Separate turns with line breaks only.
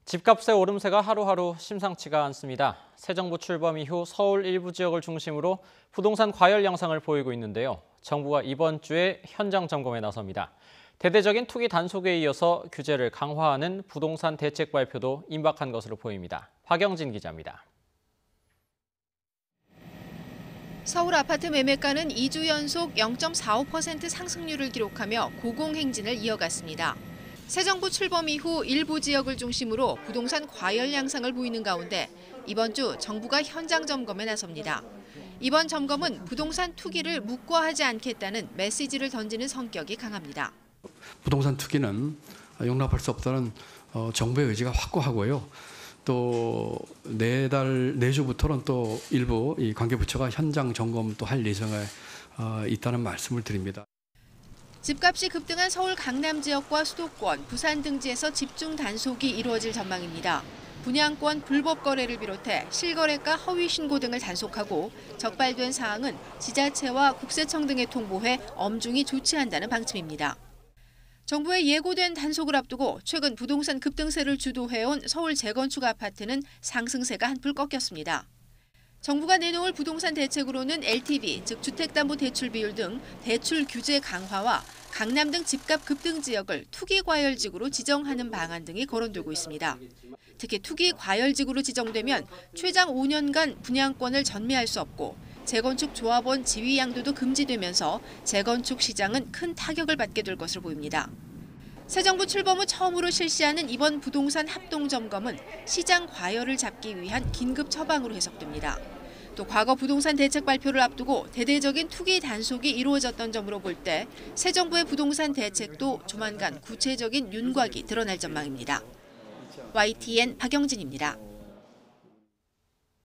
집값의 오름세가 하루하루 심상치가 않습니다. 새 정부 출범 이후 서울 일부 지역을 중심으로 부동산 과열 양상을 보이고 있는데요. 정부가 이번 주에 현장 점검에 나섭니다. 대대적인 투기 단속에 이어서 규제를 강화하는 부동산 대책 발표도 임박한 것으로 보입니다. 박영진 기자입니다.
서울 아파트 매매가는 2주 연속 0.45% 상승률을 기록하며 고공행진을 이어갔습니다. 새 정부 출범 이후 일부 지역을 중심으로 부동산 과열 양상을 보이는 가운데 이번 주 정부가 현장 점검에 나섭니다. 이번 점검은 부동산 투기를 묵과하지 않겠다는 메시지를 던지는 성격이 강합니다.
부동산 투기는 용납할 수 없다는 정부의 의지가 확고하고요. 또 내주부터는 또 일부 이 관계부처가 현장 점검도 할 예정에 있다는 말씀을 드립니다.
집값이 급등한 서울 강남 지역과 수도권, 부산 등지에서 집중 단속이 이루어질 전망입니다. 분양권 불법 거래를 비롯해 실거래가 허위 신고 등을 단속하고 적발된 사항은 지자체와 국세청 등에 통보해 엄중히 조치한다는 방침입니다. 정부의 예고된 단속을 앞두고 최근 부동산 급등세를 주도해온 서울 재건축 아파트는 상승세가 한풀 꺾였습니다. 정부가 내놓을 부동산 대책으로는 LTV, 즉 주택담보대출 비율 등 대출 규제 강화와 강남 등 집값 급등 지역을 투기 과열지구로 지정하는 방안 등이 거론되고 있습니다. 특히 투기 과열지구로 지정되면 최장 5년간 분양권을 전매할 수 없고 재건축 조합원 지위 양도도 금지되면서 재건축 시장은 큰 타격을 받게 될 것으로 보입니다. 새 정부 출범 후 처음으로 실시하는 이번 부동산 합동점검은 시장 과열을 잡기 위한 긴급 처방으로 해석됩니다. 또 과거 부동산 대책 발표를 앞두고 대대적인 투기 단속이 이루어졌던 점으로 볼 때 새 정부의 부동산 대책도 조만간 구체적인 윤곽이 드러날 전망입니다. YTN 박영진입니다.